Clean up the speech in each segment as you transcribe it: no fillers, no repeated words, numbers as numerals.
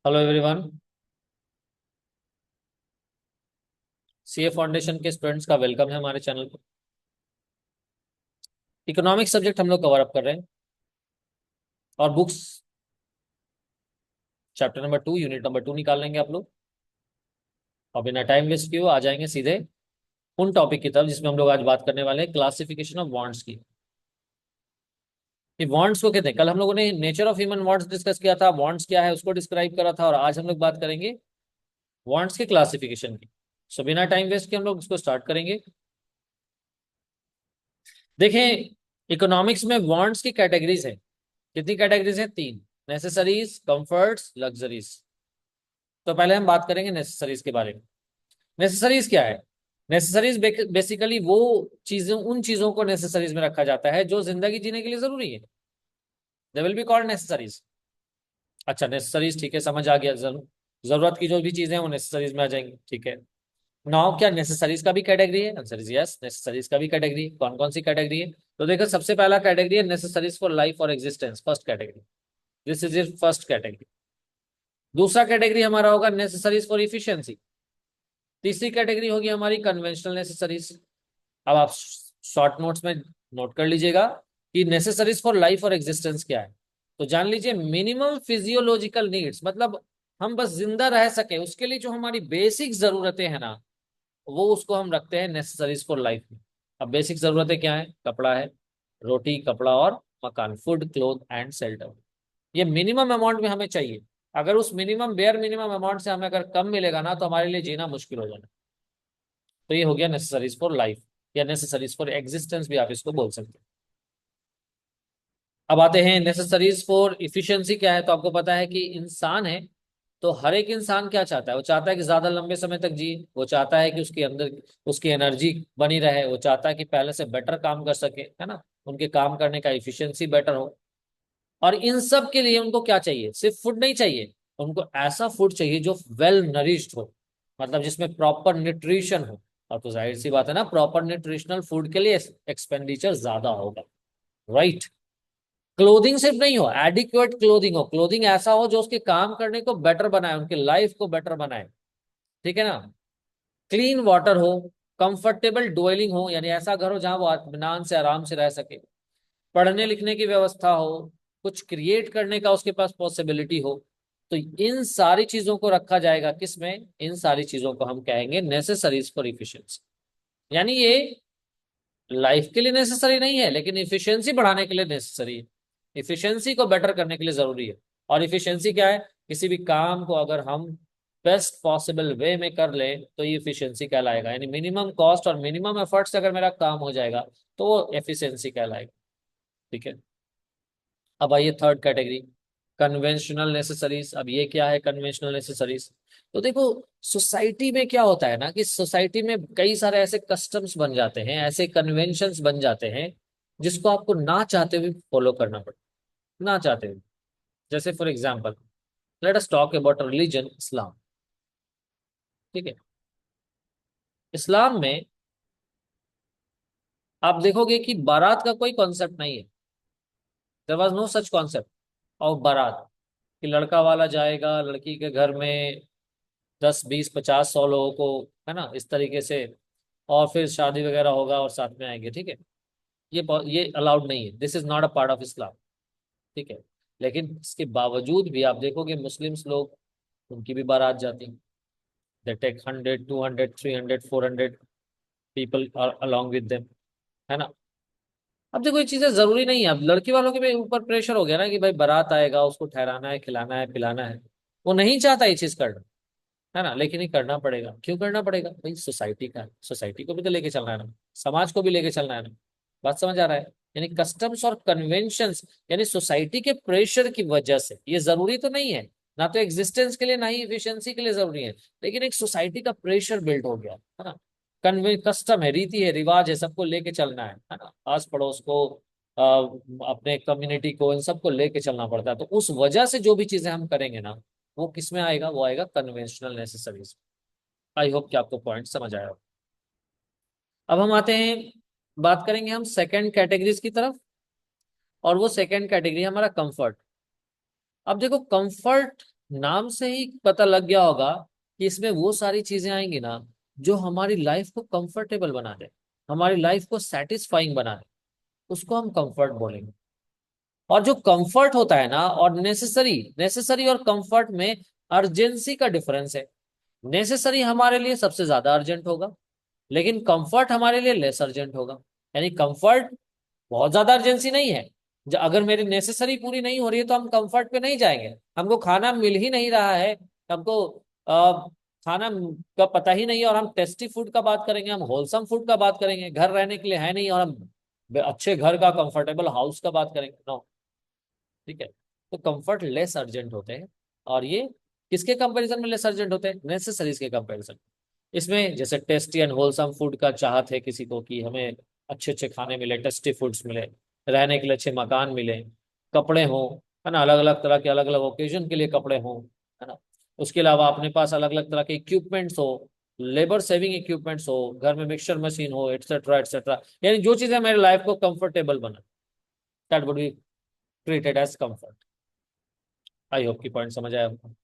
Hello everyone. CA foundation के students का welcome है हमारे चैनल पर। इकोनॉमिक्स सब्जेक्ट हम लोग कवर अप कर रहे हैं और books chapter number 2 unit number 2 निकाल लेंगे आप लोग। और बिना टाइम वेस्ट किए आ जाएंगे सीधे उन टॉपिक की तरफ जिसमें हम लोग आज बात करने वाले हैं, क्लासिफिकेशन ऑफ बॉन्ड्स की। ये बॉन्ड्स को कहते हैं। कल हम लोगों ने nature of human bonds discuss किया था, बॉन्ड्स क्या है उसको डिस्क्राइब करा था, और आज हम लोग बात करेंगे बॉन्ड्स के क्लासिफिकेशन की। सो बिना टाइम वेस्ट के हम लोग इसको स्टार्ट करेंगे। देखें, इकोनॉमिक्स में बॉन्ड्स की कैटेगरीज है। कितनी कैटेगरीज है? 3। Necessaries, comforts, luxuries. तो पहले हम बात करेंगे नेसेसरीज के बारे में। नेसेसरीज क्या है? नेसेसरीज बेसिकली वो चीजों, उन चीजों को नेसेसरीज में रखा जाता है जो जिंदगी जीने के लिए जरूरी है। They will be called necessaries. अच्छा, नेसेसरीज ठीक है, समझ आ गया। जरूरत की जो भी चीजें हैं वो नेसेसरीज में आ जाएंगी, ठीक है। नाउ क्या नेसेसरीज का भी कैटेगरी है? आंसर इज यस, नेसेसरीज का भी कैटेगरी है। कौन कौन सी कैटेगरी है? तो देखो, सबसे पहला कैटेगरी है नेसेसरीज फॉर लाइफ और existence, first category. This is is first category. दूसरा कैटेगरी हमारा होगा नेसेसरीज फॉर इफिशियंसी। तीसरी कैटेगरी होगी हमारी कन्वेंशनल नेसेसरीज। अब आप शॉर्ट नोट्स में नोट कर लीजिएगा कि नेसेसरीज फॉर लाइफ और एग्जिस्टेंस क्या है। तो जान लीजिए, मिनिमम फिजियोलॉजिकल नीड्स, मतलब हम बस जिंदा रह सके उसके लिए जो हमारी बेसिक जरूरतें हैं ना, वो उसको हम रखते हैं नेसेसरीज फॉर लाइफ में। अब बेसिक जरूरतें क्या है? कपड़ा है, रोटी कपड़ा और मकान, फूड क्लोथ एंड शेल्टर। ये मिनिमम अमाउंट में हमें चाहिए। अगर उस मिनिमम बेयर मिनिमम अमाउंट से हमें अगर कम मिलेगा ना, तो हमारे लिए जीना मुश्किल हो जाएगा। तो ये हो गया नेसेसरीज फॉर लाइफ, या नेसेसरीज फॉर एग्जिस्टेंस भी आप इसको बोल सकते हैं। अब आते हैं नेसेसरीज फॉर इफिशियंसी क्या है। तो आपको पता है कि इंसान है, तो हर एक इंसान क्या चाहता है? वो चाहता है कि ज्यादा लंबे समय तक जिए, वो चाहता है कि उसके अंदर उसकी एनर्जी बनी रहे, वो चाहता है कि पहले से बेटर काम कर सके, है ना, उनके काम करने का इफिशियंसी बेटर हो। और इन सब के लिए उनको क्या चाहिए? सिर्फ फूड नहीं चाहिए, उनको ऐसा फूड चाहिए जो वेल नरिश्ड हो, मतलब जिसमें प्रॉपर न्यूट्रिशन हो। और तो जाहिर सी बात है ना, प्रॉपर न्यूट्रिशनल फूड के लिए एक्सपेंडिचर ज्यादा होगा, राइट। क्लोथिंग सिर्फ नहीं हो, एडिक्वेट क्लोथिंग हो, क्लोथिंग ऐसा हो जो उसके काम करने को बेटर बनाए, उनकी लाइफ को बेटर बनाए, ठीक है ना। क्लीन वाटर हो, कंफर्टेबल डोइलिंग हो, यानी ऐसा घर हो जहां वो इत्मीनान से आराम से रह सके, पढ़ने लिखने की व्यवस्था हो, कुछ क्रिएट करने का उसके पास पॉसिबिलिटी हो। तो इन सारी चीजों को रखा जाएगा किसमें? इन सारी चीजों को हम कहेंगे नेसेसरीज फॉर इफिशियंसी। यानी ये लाइफ के लिए नेसेसरी नहीं है, लेकिन इफिशियंसी बढ़ाने के लिए नेसेसरी है। इफिशियंसी को बेटर करने के लिए जरूरी है। और इफिशियंसी क्या है? किसी भी काम को अगर हम बेस्ट पॉसिबल वे में कर ले तो ये इफिशियंसी कहलाएगा। यानी मिनिमम कॉस्ट और मिनिमम एफर्ट से अगर मेरा काम हो जाएगा तो वो एफिशिएंसी कहलाएगा, ठीक है। अब आइए थर्ड कैटेगरी, कन्वेंशनल नेसेसरीज। अब ये क्या है कन्वेंशनल नेसेसरीज? तो देखो, सोसाइटी में क्या होता है ना, कि सोसाइटी में कई सारे ऐसे कस्टम्स बन जाते हैं, ऐसे कन्वेंशंस बन जाते हैं जिसको आपको ना चाहते हुए फॉलो करना पड़े, ना चाहते हुए। जैसे for example, let us talk about religion Islam, ठीक है। इस्लाम में आप देखोगे कि बारात का कोई कॉन्सेप्ट नहीं है। There was no such concept of baraat, कि लड़का वाला जाएगा लड़की के घर में 10 20 50 100 लोगों को, है ना, इस तरीके से, और फिर शादी वगैरह होगा और साथ में आएंगे, ठीक है। ये अलाउड नहीं है, this is not a part of Islam, ठीक है। लेकिन इसके बावजूद भी आप देखोगे मुस्लिम्स लोग, उनकी भी बारात जाती, they take 100 200 300 400 people along with them, है ना। अब देखो, ये चीजें जरूरी नहीं है। अब लड़की वालों के भी ऊपर प्रेशर हो गया ना कि भाई बारात आएगा, उसको ठहराना है, खिलाना है, पिलाना है। वो नहीं चाहता ये चीज करना, है ना, लेकिन ये करना पड़ेगा। क्यों करना पड़ेगा? भाई सोसाइटी का है, सोसाइटी को भी तो लेके चलना है ना, समाज को भी लेके चलना है ना। बात समझ आ रहा है? यानी कस्टम्स और कन्वेंशंस, यानी सोसाइटी के प्रेशर की वजह से, ये जरूरी तो नहीं है, ना तो एग्जिस्टेंस के लिए ना ही इफिशियंसी के लिए जरूरी है, लेकिन एक सोसाइटी का प्रेशर बिल्ड हो गया है ना। कन्वे कस्टम है, रीति है, रिवाज है, सबको लेके चलना है ना, आस पड़ोस को, अपने कम्युनिटी को, इन सबको लेके चलना पड़ता है। तो उस वजह से जो भी चीजें हम करेंगे ना, वो किस में आएगा? वो आएगा कन्वेंशनल नेसेसरीज। आई होप कि आपको पॉइंट समझ आया हो। अब हम आते हैं, बात करेंगे हम सेकंड कैटेगरीज की तरफ, और वो सेकंड कैटेगरी हमारा कंफर्ट। अब देखो, कंफर्ट नाम से ही पता लग गया होगा कि इसमें वो सारी चीजें आएंगी ना जो हमारी लाइफ को कंफर्टेबल बना दे, हमारी लाइफ को सेटिस्फाइंग बना दे, उसको हम कंफर्ट बोलेंगे। और जो कंफर्ट होता है ना, और नेसेसरी, नेसेसरी और कंफर्ट में अर्जेंसी का डिफरेंस है। नेसेसरी हमारे लिए सबसे ज्यादा अर्जेंट होगा, लेकिन कंफर्ट हमारे लिए लेस अर्जेंट होगा। यानी कंफर्ट बहुत ज्यादा अर्जेंसी नहीं है। अगर मेरी नेसेसरी पूरी नहीं हो रही है तो हम कंफर्ट पे नहीं जाएंगे। हमको खाना मिल ही नहीं रहा है, हमको खाना का पता ही नहीं है, और हम टेस्टी फूड का बात करेंगे, हम होलसम फूड का बात करेंगे, घर रहने के लिए है नहीं, और हम अच्छे घर का कंफर्टेबल हाउस का बात करेंगे, नो। ठीक है। तो कंफर्ट लेस अर्जेंट होते हैं, और ये किसके कंपैरिजन में लेस अर्जेंट होते हैं? नेसेसरीज के कंपैरिजन। इसमें जैसे टेस्टी एंड होलसम फूड का चाहत है किसी को, कि हमें अच्छे अच्छे खाने मिले, टेस्टी फूड्स मिले, रहने के लिए अच्छे मकान मिले, कपड़े हों, है ना, अलग अलग तरह के, अलग अलग ओकेजन के लिए कपड़े हों, है ना। उसके अलावा अपने पास अलग अलग तरह के इक्विपमेंट्स हो, लेबर सेविंग इक्विपमेंट्स हो, घर में मिक्सर मशीन हो, एटसेट्रा एटसेट्रा। यानी जो चीजें मेरे लाइफ को कंफर्टेबल बना, that would be treated as comfort. I hope की पॉइंट समझ आया आपको।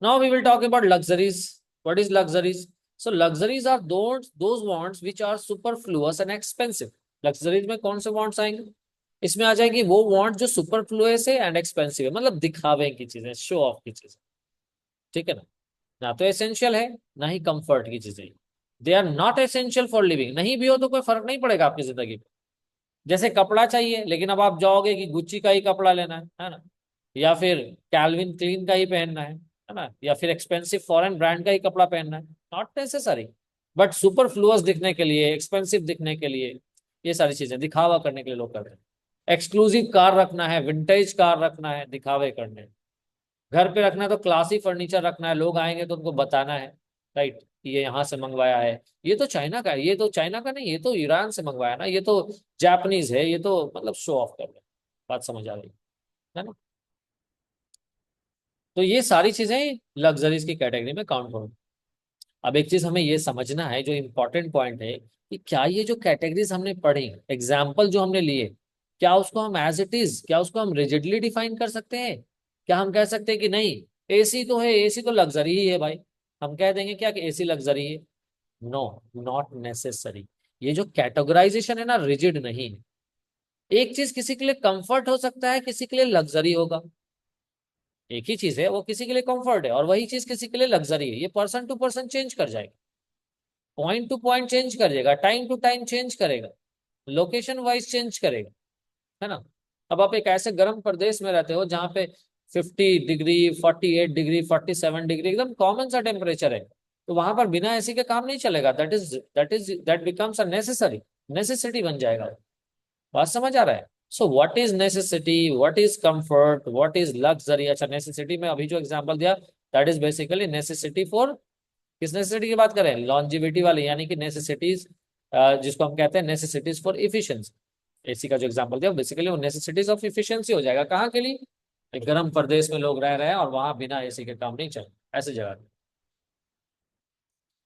Now we will talk about luxuries. What is luxuries? So luxuries are those wants which are superfluous and expensive. Luxuries में कौन से wants आएंगे? इसमें आ जाएगी वो want जो superfluous है and expensive है, मतलब दिखावे की चीजें, शो ऑफ की चीजें। ठीक है ना। ना तो एसेंशियल है, ना ही कंफर्ट की चीजें। They are not essential for living. नहीं भी हो तो कोई फर्क नहीं पड़ेगा आपकी जिंदगी पे। जैसे कपड़ा चाहिए, लेकिन अब आप जाओगे कि गुच्ची का ही कपड़ा लेना है ना, या फिर कैल्विन क्लीन का ही पहनना है ना, या फिर एक्सपेंसिव फॉरेन ब्रांड का ही कपड़ा पहनना है, नॉट नेसेसरी। बट सुपरफ्लुअस दिखने के लिए, एक्सपेंसिव दिखने के लिए, ये सारी चीजें दिखावा करने के लिए लोग करते हैं। एक्सक्लूसिव कार रखना है, विंटेज कार रखना है, दिखावे करने हैं। घर पे रखना है तो क्लासी फर्नीचर रखना है, लोग आएंगे तो उनको बताना है, राइट, ये यहाँ से मंगवाया है, ये तो चाइना का है, ये तो चाइना का नहीं, ये तो ईरान से मंगवाया ना, ये तो जापानीज है, ये तो मतलब शो ऑफ कर रहे हैं। बात समझ आ रही है ना। तो ये सारी चीजें लग्जरीज की कैटेगरी में काउंट होंगी। अब एक चीज हमें ये समझना है, जो इंपॉर्टेंट पॉइंट है, कि क्या ये जो कैटेगरीज हमने पढ़ी, एग्जाम्पल जो हमने लिए, क्या उसको हम एज इट इज, क्या उसको हम रिजिडली डिफाइन कर सकते हैं? क्या हम कह सकते हैं कि नहीं, एसी तो है, एसी तो लग्जरी ही है भाई, हम कह देंगे क्या कि एसी लग्जरी है? No, not necessary. ये जो कैटेगराइजेशन है ना, रिजिड नहीं है। एक चीज किसी के लिए कंफर्ट हो सकता है, किसी के लिए लग्जरी होगा। एक ही चीज है, वो किसी के लिए कंफर्ट है, और वही चीज किसी के लिए लग्जरी है। ये पर्सन टू पर्सन चेंज कर जाएगा, पॉइंट टू पॉइंट चेंज कर जाएगा, टाइम टू टाइम चेंज करेगा, लोकेशन वाइज चेंज करेगा, है ना। अब आप एक ऐसे गर्म प्रदेश में रहते हो जहाँ पे 50 डिग्री, 48 डिग्री, 47 डिग्री एकदम कॉमन सा टेम्परेचर है, तो वहां पर बिना एसी के काम नहीं चलेगा। That becomes a necessary, necessity बन जाएगा। बात समझ आ रहा है? So what is necessity, what is comfort, what is luxury? अच्छा, नेसेसिटी में अभी जो एग्जांपल दिया, that is basically necessity for, किस नेसेसिटी की बात करें? लॉन्जिविटी वाली, यानी कि नेसेसिटीज, जिसको हम कहते हैं नेसेसिटीज फॉर इफिशियंसी। एसी का जो एग्जांपल दिया, बेसिकली वो नेसेसिटीज ऑफ इफिशियंसी हो जाएगा। कहाँ के लिए? एक गर्म प्रदेश में लोग रह रहे हैं और वहां बिना एसी के काम नहीं चल, ऐसी जगह।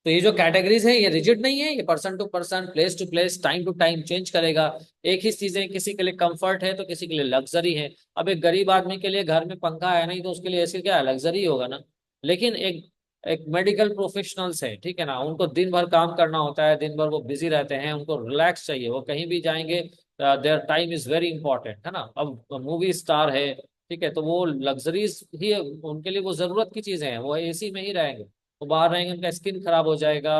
तो ये जो कैटेगरीज है, ये रिजिड नहीं है, ये person to person, place to place, time to time change करेगा। एक ही चीजें किसी के लिए कंफर्ट है तो किसी के लिए लग्जरी है। अब एक गरीब आदमी के लिए घर में पंखा है नहीं, तो उसके लिए एसी क्या है? लग्जरी होगा ना। लेकिन एक एक मेडिकल प्रोफेशनल्स है, ठीक है ना, उनको दिन भर काम करना होता है, दिन भर वो बिजी रहते हैं, उनको रिलैक्स चाहिए, वो कहीं भी जाएंगे, their time is very important, है ना। अब मूवी स्टार है, ठीक है, तो वो लग्जरीज ही उनके लिए वो जरूरत की चीजें हैं, वो एसी में ही रहेंगे। वो बाहर रहेंगे, उनका स्किन खराब हो जाएगा,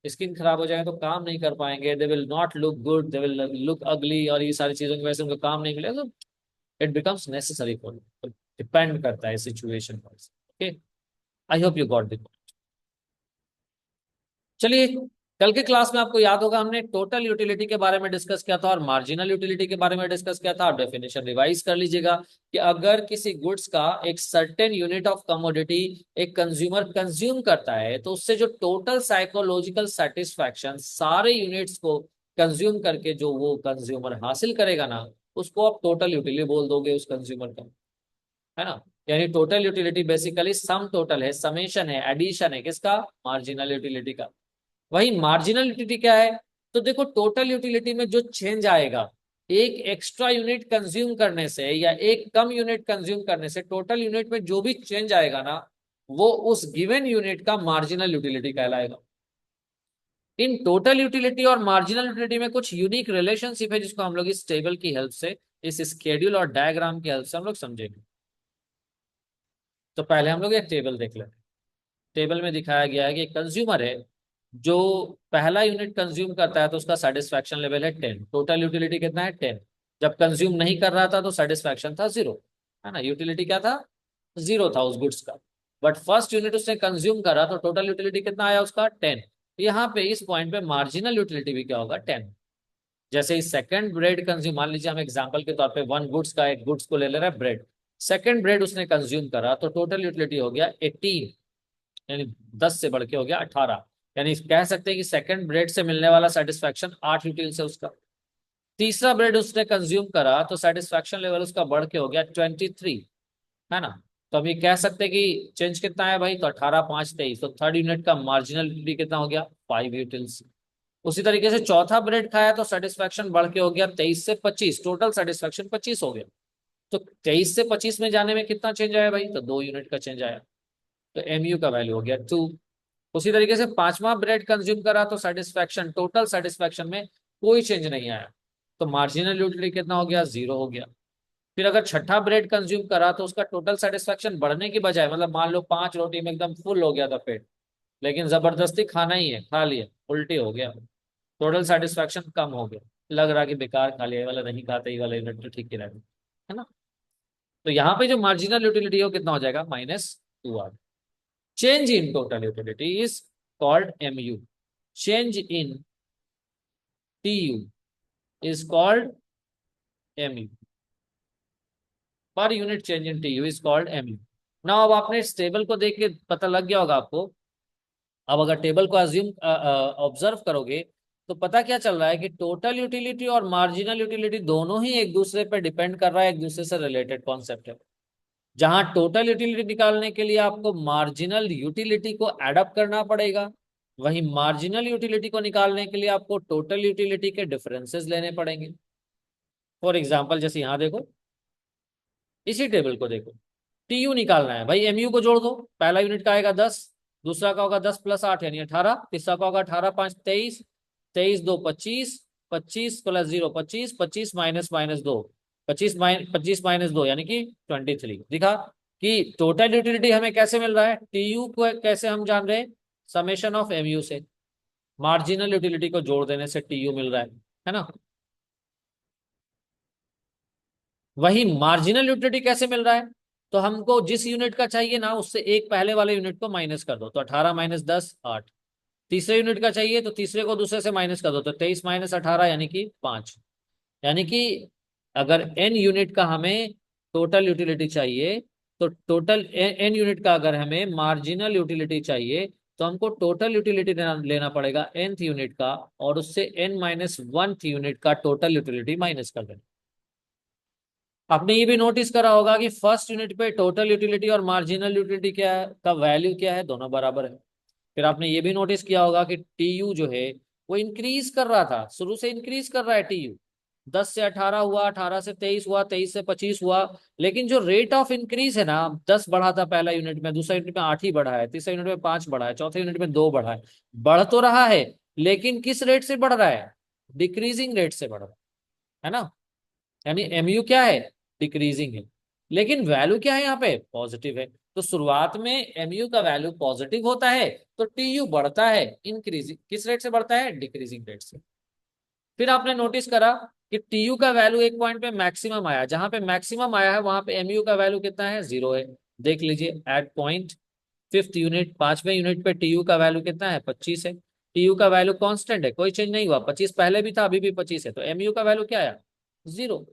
स्किन खराब हो जाएगा तो काम नहीं कर पाएंगे, they will not look good, they will look अगली, और ये सारी चीजों की वजह से उनको काम नहीं मिलेगा। तो it becomes necessary for, depend करता है सिचुएशन पर। Okay, I hope you got this. चलिए, कल के क्लास में आपको याद होगा हमने टोटल यूटिलिटी के बारे में डिस्कस किया था और मार्जिनल यूटिलिटी के बारे में डिस्कस किया था। डेफिनेशन रिवाइज कर लीजिएगा कि अगर किसी गुड्स का एक सर्टेन यूनिट ऑफ कमोडिटी एक कंज्यूमर कंज्यूम करता है, तो उससे जो टोटल साइकोलॉजिकल सेटिस्फैक्शन सारे यूनिट्स को कंज्यूम करके जो वो कंज्यूमर हासिल करेगा ना, उसको आप टोटल यूटिलिटी बोल दोगे उस कंज्यूमर का, है ना। यानी total utility basically sum total है, समेशन है, एडिशन है, किसका? मार्जिनल यूटिलिटी का। वही मार्जिनल यूटिलिटी क्या है? तो देखो, टोटल यूटिलिटी में जो चेंज आएगा, एक एक्स्ट्रा यूनिट कंज्यूम करने से या एक कम यूनिट कंज्यूम करने से टोटल यूनिट में जो भी चेंज आएगा ना, वो उस गिवन यूनिट का मार्जिनल यूटिलिटी कहलाएगा। इन टोटल यूटिलिटी और मार्जिनल यूटिलिटी में कुछ यूनिक रिलेशनशिप है जिसको हम लोग इस टेबल की हेल्प से, इस स्केड्यूल और डायग्राम की हेल्प से हम लोग समझेंगे। तो पहले हम लोग एक टेबल देख लेते हैं। टेबल में दिखाया गया है कि कंज्यूमर है जो पहला यूनिट कंज्यूम करता है तो उसका सेटिस्फैक्शन लेवल है 10, टोटल यूटिलिटी कितना है 10। जब कंज्यूम नहीं कर रहा था तो सेटिस्फैक्शन था 0, है ना, यूटिलिटी क्या था 0 था उस गुड्स का। बट फर्स्ट यूनिट उसने कंज्यूम करा तो टोटल यूटिलिटी कितना आया उसका 10। यहाँ पे इस पॉइंट पे मार्जिनल यूटिलिटी भी क्या होगा 10। जैसे इस सेकंड ब्रेड कंज्यूम, मान लीजिए हम एग्जांपल के तौर पे वन गुड्स का, एक गुड्स को ले ले रहा है ब्रेड, सेकंड ब्रेड उसने कंज्यूम करा तो टोटल यूटिलिटी हो गया 18, यानी 10 से बढ़ के हो गया 18। यानी कह सकते हैं कि सेकंड ब्रेड से मिलने वाला सेटिस्फैक्शन 8 यूटिल से उसका। तीसरा ब्रेड उसने कंज्यूम करा तो सेटिस्फैक्शन लेवल उसका बढ़ के हो गया 23, है ना। तो हम ये कह सकते हैं कि चेंज कितना है भाई, तो 18 5 23, तो थर्ड यूनिट का मार्जिनल यूटिलिटी कितना हो गया 5 यूटिल्स। उसी तरीके से चौथा ब्रेड खाया तो सेटिस्फैक्शन बढ़ के हो गया 23 से 25, टोटल सेटिस्फैक्शन 25 हो गया। तो 23 से 25 में जाने में कितना चेंज आया भाई, तो 2 यूनिट का चेंज आया, तो एमयू का वैल्यू हो गया 2। उसी तरीके से पांचवा ब्रेड कंज्यूम करा तो सेटिस्फैक्शन, टोटल सेटिस्फैक्शन में कोई चेंज नहीं आया, तो मार्जिनल यूटिलिटी कितना हो गया 0 हो गया। फिर अगर छठा ब्रेड कंज्यूम करा तो उसका टोटल सेटिस्फैक्शन बढ़ने की बजाय, मतलब मान लो 5 रोटी में एकदम फुल हो गया था पेट, लेकिन जबरदस्ती खाना ही है, खा लिया, उल्टी हो गया, टोटल सेटिस्फैक्शन कम हो गया, लग रहा कि बेकार खा लिया, ये वाला नहीं खाता, ये वाला यूनिट तो ठीक ही रहेगा, है ना। तो यहाँ पे जो मार्जिनल यूटिलिटी हो कितना हो जाएगा -2 आ। Change in total utility is called MU, change in TU is called MU, per unit change in TU is called MU। ना अब आपने इस टेबल को देख के पता लग गया होगा आपको। अब अगर टेबल को अज्यूम ऑब्जर्व करोगे तो पता क्या चल रहा है कि टोटल यूटिलिटी और मार्जिनल यूटिलिटी दोनों ही एक दूसरे पर डिपेंड कर रहा है, एक दूसरे से रिलेटेड कॉन्सेप्ट है। जहां टोटल यूटिलिटी निकालने के लिए आपको मार्जिनल यूटिलिटी को एडअप करना पड़ेगा, वहीं मार्जिनल यूटिलिटी को निकालने के लिए आपको टोटल यूटिलिटी के डिफरेंसेस लेने पड़ेंगे। फॉर एग्जांपल जैसे यहां देखो, इसी टेबल को देखो, TU निकालना है भाई, MU को जोड़ दो, पहला यूनिट का आएगा 10, दूसरा का होगा 10 + 8 यानी 18, तीसरा का होगा 18 5 23, 23 2 25, 25 + 0 25, 25 माइनस माइनस 2, 25 माइनस 2 यानी कि 23। दिखा कि टोटल यूटिलिटी हमें कैसे मिल रहा है, TU को कैसे हम जान रहे हैं, समेशन ऑफ MU से, मार्जिनल यूटिलिटी को जोड़ देने से TU मिल रहा है ना। वही मार्जिनल यूटिलिटी कैसे मिल रहा है, तो हमको जिस यूनिट का चाहिए ना उससे एक पहले वाले यूनिट को माइनस कर दो, तो 18 - 10 8। तीसरे यूनिट का चाहिए तो तीसरे को दूसरे से माइनस कर दो, तो 23 - 18 यानी कि 5। यानी कि अगर n यूनिट का हमें टोटल यूटिलिटी चाहिए, तो टोटल n यूनिट का अगर हमें मार्जिनल यूटिलिटी चाहिए, तो हमको टोटल यूटिलिटी लेना पड़ेगा nth यूनिट का, और उससे n-1th यूनिट का टोटल यूटिलिटी माइनस कर देना। आपने ये भी नोटिस करा होगा कि फर्स्ट यूनिट पे टोटल यूटिलिटी और मार्जिनल यूटिलिटी क्या है, का वैल्यू क्या है, दोनों बराबर है। फिर आपने ये भी नोटिस किया होगा कि TU जो है वो इंक्रीज कर रहा था, शुरू से इंक्रीज कर रहा है TU, 10 से 18 हुआ, 18 से 23 हुआ, 23 से 25 हुआ, लेकिन जो रेट ऑफ इंक्रीज है ना, 10 बढ़ा था पहला यूनिट में, दूसरा यूनिट में 8 ही बढ़ा है, तीसरा यूनिट में 5 बढ़ा है, चौथे यूनिट में 2 बढ़ा है। बढ़ तो रहा है, लेकिन किस रेट से बढ़ रहा है, डिक्रीजिंग रेट से बढ़ रहा है ना। यानी MU क्या है, डिक्रीजिंग है, लेकिन वैल्यू क्या है यहाँ पे, पॉजिटिव है। तो शुरुआत में MU का वैल्यू पॉजिटिव होता है तो TU बढ़ता है, इंक्रीजिंग किस रेट से बढ़ता है, डिक्रीजिंग रेट से। फिर आपने नोटिस करा कि TU का वैल्यू एक पॉइंट पे मैक्सिमम आया, जहां पे मैक्सिमम आया है वहां पे MU का वैल्यू कितना है, 0 है। देख लीजिए एट पॉइंट फिफ्थ यूनिट, पांचवें यूनिट पे TU का वैल्यू कितना है, 25 है। TU का वैल्यू कांस्टेंट है, कोई चेंज नहीं हुआ, 25 पहले भी था अभी भी 25 है, तो MU का वैल्यू क्या आया, 0,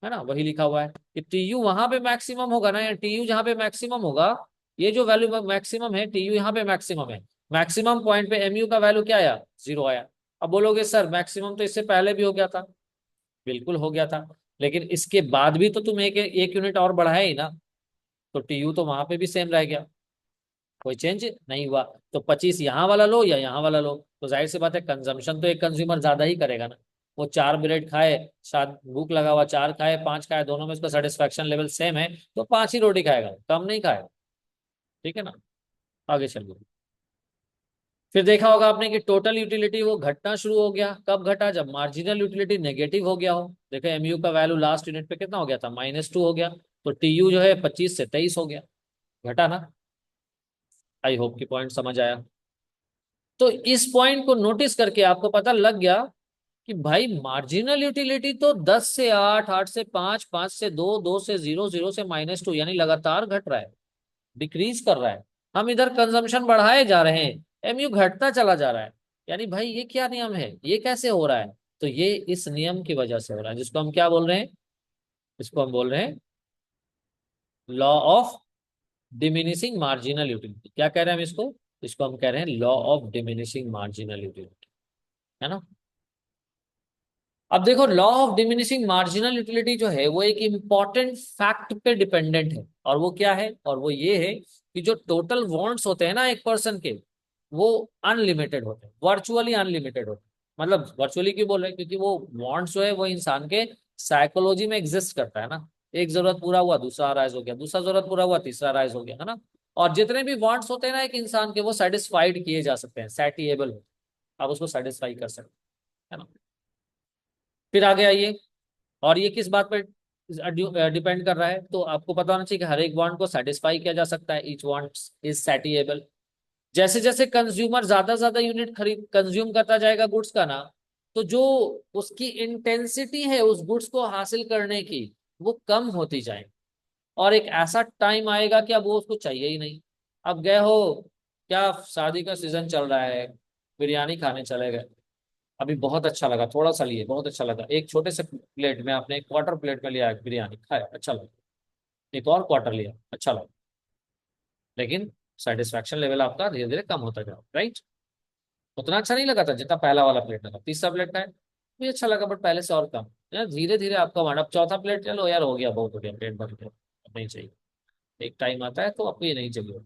है ना। वही लिखा हुआ है कि TU वहां पे मैक्सिमम होगा ना, या TU जहां पे मैक्सिमम होगा, ये जो वैल्यू मैक्सिमम है TU यहाँ पे मैक्सिमम है, मैक्सिमम पॉइंट पे MU का वैल्यू क्या आया, 0 आया। अब बोलोगे सर मैक्सिमम तो इससे पहले भी हो गया था, बिल्कुल हो गया था, लेकिन इसके बाद भी तो तुम एक यूनिट और बढ़ाया ही ना, तो TU तो वहां पे भी सेम रह गया, कोई चेंज नहीं हुआ। तो 25 यहाँ वाला लो या यहाँ वाला लो, तो जाहिर सी बात है कंजम्पशन तो एक कंज्यूमर ज्यादा ही करेगा ना, वो 4 ब्रेड खाए, शायद भूख लगा हुआ 4 खाए 5 खाए, दोनों में उसका सेटिस्फैक्शन लेवल सेम है, तो 5 ही रोटी खाएगा, कम नहीं खाएगा। ठीक है ना। आगे चलिए। फिर देखा होगा आपने कि टोटल यूटिलिटी वो घटना शुरू हो गया, कब घटा, जब मार्जिनल यूटिलिटी नेगेटिव हो गया हो। देखो एमयू का वैल्यू लास्ट यूनिट पे कितना हो गया था, -2 हो गया, तो टीयू जो है 25 से 23 हो गया, घटा ना। आई होप की पॉइंट समझ आया। तो इस पॉइंट को नोटिस करके आपको पता लग गया कि भाई मार्जिनल यूटिलिटी तो 10 से 8, 8 से 5, 5 से 2, 2 से 0, 0 से -2, यानी लगातार घट रहा है, डिक्रीज कर रहा है। हम इधर कंजम्पशन बढ़ाए जा रहे हैं, एमयू घटता चला जा रहा है। यानी भाई ये क्या नियम है, ये कैसे हो रहा है? तो ये इस नियम की वजह से हो रहा है, जिसको हम क्या बोल रहे हैं, इसको हम बोल रहे हैं law of diminishing marginal utility. क्या कह रहे हैं हम इसको? इसको हम कह रहे हैं law of diminishing marginal utility, है ना। अब देखो law of diminishing marginal utility जो है वो एक इंपॉर्टेंट फैक्ट पे डिपेंडेंट है, और वो क्या है, और वो ये है कि जो टोटल वांट्स होते हैं ना एक पर्सन के, वो अनलिमिटेड होते हैं, वर्चुअली अनलिमिटेड होते हैं। मतलब वर्चुअली क्यों बोल रहे हैं, क्योंकि वो वांट्स जो है वो इंसान के साइकोलॉजी में एग्जिस्ट करता है ना। एक जरूरत पूरा हुआ दूसरा राइज हो गया, दूसरा जरूरत पूरा हुआ तीसरा राइज हो गया, है ना। और जितने भी वांट्स होते हैं ना एक इंसान के, वो सेटिस्फाइड किए जा सकते हैं, सैटिएबल होते हैं, आप उसको सेटिस्फाई कर सकते हैं, है ना। फिर आगे आइए, और ये किस बात पर डिपेंड कर रहा है, तो आपको पता होना चाहिए कि हर एक वांट को सेटिस्फाई किया जा सकता है, ईच वांट इज सैटिएबल। जैसे जैसे कंज्यूमर ज्यादा यूनिट खरीद कंज्यूम करता जाएगा गुड्स का ना, तो जो उसकी इंटेंसिटी है उस गुड्स को हासिल करने की, वो कम होती जाएगी। और एक ऐसा टाइम आएगा कि अब वो उसको चाहिए ही नहीं। अब गए हो, क्या शादी का सीजन चल रहा है, बिरयानी खाने चले गए, अभी बहुत अच्छा लगा, थोड़ा सा लिए बहुत अच्छा लगा, एक छोटे से प्लेट में आपने एक क्वार्टर प्लेट में लिया बिरयानी, खाया अच्छा लगा, एक और क्वार्टर लिया अच्छा लगा, लेकिन सेटिस्फैक्शन लेवल आपका धीरे धीरे कम होता जाए, राइट। उतना अच्छा नहीं लगा था जितना पहला वाला प्लेट लगा, तीसरा प्लेट खाया भी अच्छा लगा, बट पहले से और कम। यार धीरे धीरे आपका वन, अब चौथा प्लेट चलो यार हो गया, बहुत हो गया, पेट भर गया, अब नहीं चाहिए। एक टाइम आता है तो आपको ये नहीं चाहिए।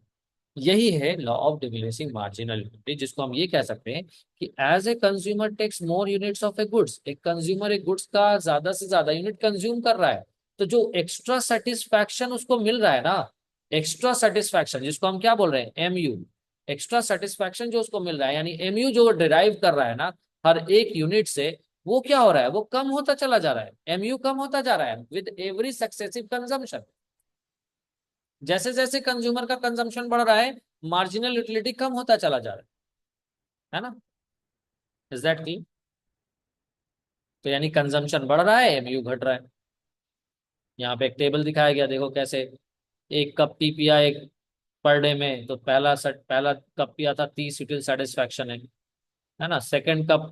यही है law of diminishing marginal utility, जिसको हम ये कह सकते हैं कि as a consumer takes more units of a goods, एक कंज्यूमर एक गुड्स का ज्यादा से ज्यादा यूनिट कंज्यूम कर रहा है, तो जो एक्स्ट्रा सेटिस्फैक्शन उसको मिल रहा है ना, एक्स्ट्रा सेटिस्फैक्शन जिसको हम क्या बोल रहे हैं, एमयू, एक्स्ट्रा सेटिस्फैक्शन जो उसको मिल रहा है, यानी एमयू जो डिराइव कर रहा है ना हर एक यूनिट से, वो क्या हो रहा है, वो कम होता चला जा रहा है, एमयू कम होता जा रहा है विद एवरी सक्सेसिव कंजम्पशन। जैसे जैसे कंज्यूमर का कंजम्पशन बढ़ रहा है, मार्जिनल यूटिलिटी कम होता चला जा रहा है ना। Is that clear? तो यानी कंजम्पशन बढ़ रहा है, एमयू घट रहा है। यहाँ पे एक टेबल दिखाया गया, देखो कैसे, एक कप टी पिया एक पर डे में, तो पहला कप पिया था 30 यूटिल सेटिस्फैक्शन है ना। Second cup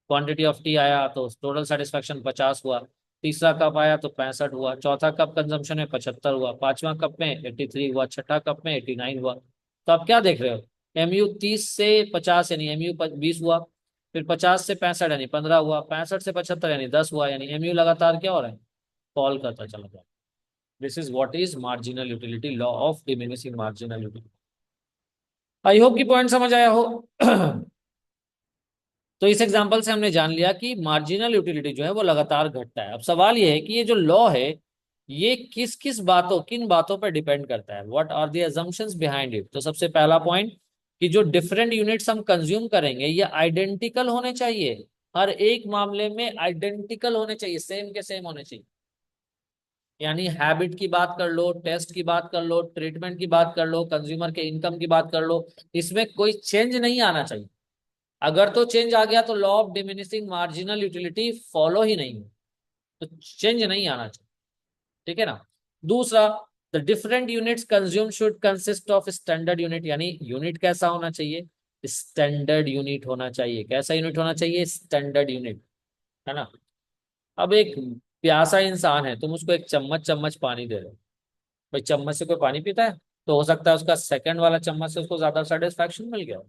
quantity of T आया तो टोटल सेटिस्फैक्शन 50 हुआ, तीसरा कप आया तो 65 हुआ, चौथा कप कंजम्पशन में 75 हुआ, पांचवा कप में 83 हुआ, छठा कप में 89 हुआ। तो आप क्या देख रहे हो, एमयू 30 से 50 यानी एमयू 20 हुआ, फिर 50 से 65 यानी 15 हुआ, 65 से 75 यानी 10 हुआ, यानी एमयू लगातार क्या हो रहा है, फॉल करता चला गया। This is what is marginal utility, law of diminishing marginal utility. I hope की पॉइंट समझ आया हो। तो इस एग्जांपल से हमने जान लिया कि मार्जिनल यूटिलिटी जो है वो लगातार घटता है। अब सवाल ये है कि ये जो लॉ है ये किस किस बातों, किन बातों पर डिपेंड करता है, what are the assumptions behind it. तो सबसे पहला पॉइंट कि जो डिफरेंट यूनिट्स हम कंज्यूम करेंगे ये आइडेंटिकल होने चाहिए, हर एक मामले में आइडेंटिकल होने चाहिए, सेम के सेम होने चाहिए। यानी हैबिट की बात कर लो, टेस्ट की बात कर लो, ट्रीटमेंट की बात कर लो, कंज्यूमर के इनकम की बात कर लो, इसमें कोई चेंज नहीं आना चाहिए। अगर तो चेंज आ गया तो law of diminishing marginal utility follow ही नहीं है, तो चेंज नहीं आना चाहिए। ठीक है ना। दूसरा, the different units consume should consist of standard unit, यानी यूनिट कैसा होना चाहिए, स्टैंडर्ड यूनिट होना चाहिए। कैसा यूनिट होना चाहिए, स्टैंडर्ड यूनिट, है ना। अब एक प्यासा इंसान है, तुम उसको एक चम्मच चम्मच पानी दे रहे हो, भाई चम्मच से कोई पानी पीता है? तो हो सकता है उसका सेकंड वाला चम्मच से उसको ज्यादा सेटिस्फैक्शन मिल गया।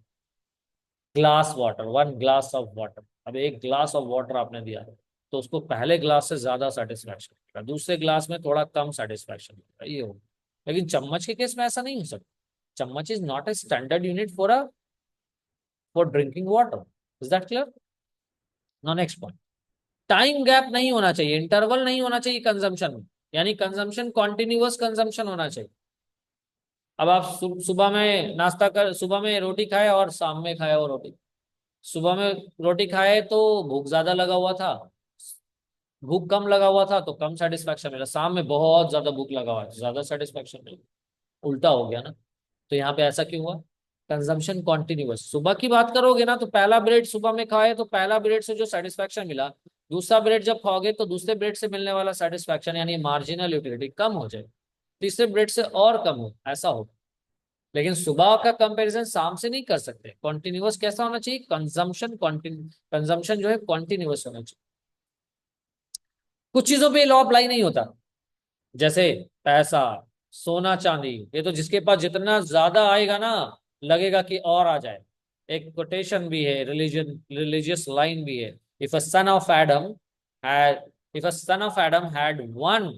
Glass water, 1 glass of water, अब एक ग्लास ऑफ वाटर आपने दिया है, तो उसको पहले ग्लास से ज्यादा सेटिस्फैक्शन मिलेगा, दूसरे ग्लास में थोड़ा कम सेटिस्फैक्शन मिलेगा, ये हो। लेकिन चम्मच के केस में ऐसा नहीं हो सकता। Chammach is not a standard unit for drinking water. Is that clear? No, next point. Time gap नहीं होना चाहिए, इंटरवल नहीं होना चाहिए कंजम्पशन में, यानी कंजम्पशन कॉन्टिन्यूअस कंजम्पशन होना चाहिए। अब आप सुबह में नाश्ता कर, सुबह में रोटी खाए और शाम में खाए और रोटी, सुबह में रोटी खाए तो भूख ज्यादा लगा हुआ था, भूख कम लगा हुआ था तो कम सेटिस्फैक्शन मिला, शाम में बहुत ज्यादा भूख लगा हुआ है तो ज्यादा सेटिस्फैक्शन मिला, उल्टा हो गया ना। तो यहाँ पे ऐसा क्यों हुआ? Consumption continuous. सुबह की बात करोगे ना तो पहला ब्रेड सुबह में खाए तो पहला ब्रेड से जो सेटिस्फैक्शन मिला, दूसरा ब्रेड जब खाओगे तो दूसरे ब्रेड से मिलने वाला सेटिस्फैक्शन यानी मार्जिनल यूटिलिटी कम हो जाए, तीसरे ब्रेड से और कम हो, ऐसा हो। लेकिन सुबह का कंपैरिजन शाम से नहीं कर सकते। कॉन्टिन्यूअस कैसा होना चाहिए? कंजम्पशन कॉन्टिन्यू, कंजम्पशन जो है कॉन्टिन्यूअस होना चाहिए। कुछ चीजों पे लॉ अप्लाई नहीं होता, जैसे पैसा, सोना चांदी, ये तो जिसके पास जितना ज्यादा आएगा ना, लगेगा कि और आ जाए। एक कोटेशन भी है, रिलीजन रिलीजियस लाइन भी है, if a son of Adam had, if a son of Adam had one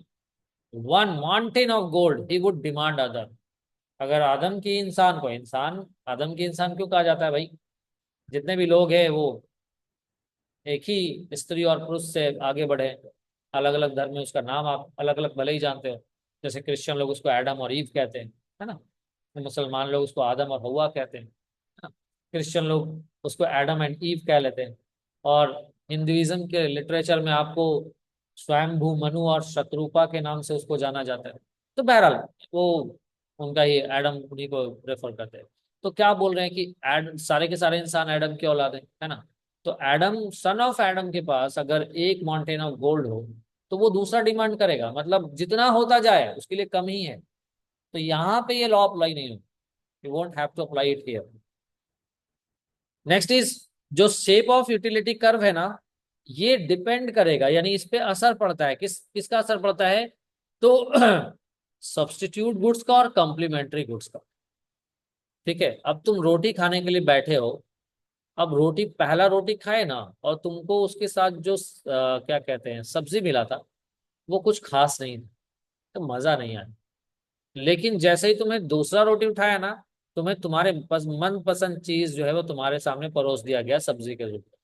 one mountain of gold he would demand other. अगर आदम की इंसान को, इंसान आदम की इंसान क्यों कहा जाता है भाई? जितने भी लोग हैं वो एक ही स्त्री और पुरुष से आगे बढ़े। अलग अलग धर्म में उसका नाम आप अलग अलग भले ही जानते हो, जैसे क्रिश्चियन लोग उसको एडम और ईव कहते हैं, है ना। मुसलमान लोग उसको आदम और हवा कहते हैं, है ना? क्रिश्चियन लोग उसको एडम एंड ईव कह लेते हैं। और हिंदुइज्म के लिटरेचर में आपको स्वयंभू मनु और शत्रुपा के नाम से उसको जाना जाता है। तो बहरहाल वो उनका ही एडम, उन्हीं को रेफर करते हैं। तो क्या बोल रहे हैं कि सारे के सारे इंसान एडम के औलाद हैं, है ना। तो एडम, सन ऑफ एडम के पास अगर एक माउंटेन ऑफ गोल्ड हो तो वो दूसरा डिमांड करेगा, मतलब जितना होता जाए उसके लिए कम ही है। तो यहाँ पे ये लॉ अप्लाई नहीं हो, you won't have to apply it here. Next is, जो शेप ऑफ यूटिलिटी कर्व है ना, ये डिपेंड करेगा, यानी इस पे असर पड़ता है, किसका असर पड़ता है? तो सब्स्टिट्यूट गुड्स का और कॉम्प्लीमेंट्री गुड्स का। ठीक है, अब तुम रोटी खाने के लिए बैठे हो, अब रोटी, पहला रोटी खाए ना, और तुमको उसके साथ जो क्या कहते हैं सब्जी मिला था, वो कुछ खास नहीं था, तो मजा नहीं आया। लेकिन जैसे ही तुम्हें दूसरा रोटी उठाया ना, तुम्हें तुम्हारे मन पसंद चीज जो है वो तुम्हारे सामने परोस दिया गया सब्जी के रूप में।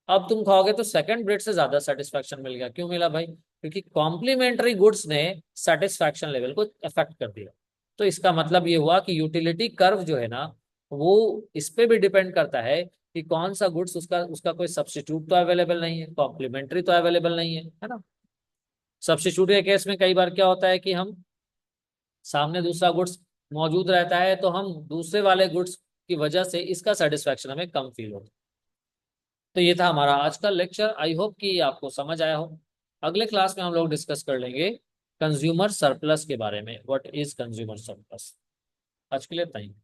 अब तुम खाओगे तो सेकंड ब्रेड से ज्यादा सेटिस्फैक्शन मिल गया। क्यों मिला भाई? क्योंकि कॉम्प्लीमेंट्री गुड्स ने सेटिस्फैक्शन लेवल को अफेक्ट कर दिया। तो इसका मतलब ये हुआ कि यूटिलिटी कर्व जो है ना, वो इस पे भी डिपेंड करता है कि कौन सा गुड्स, उसका उसका कोई सब्स्टिट्यूट तो अवेलेबल नहीं है, कॉम्प्लीमेंट्री तो अवेलेबल नहीं है ना। सब्स्टिट्यूट के केस में कई बार क्या होता है कि हम सामने दूसरा गुड्स मौजूद रहता है तो हम दूसरे वाले गुड्स की वजह से इसका सेटिस्फैक्शन हमें कम फील होता है। तो ये था हमारा आज का लेक्चर, आई होप कि आपको समझ आया हो। अगले क्लास में हम लोग डिस्कस कर लेंगे कंज्यूमर सरप्लस के बारे में, व्हाट इज कंज्यूमर सरप्लस। आज के लिए थैंक यू।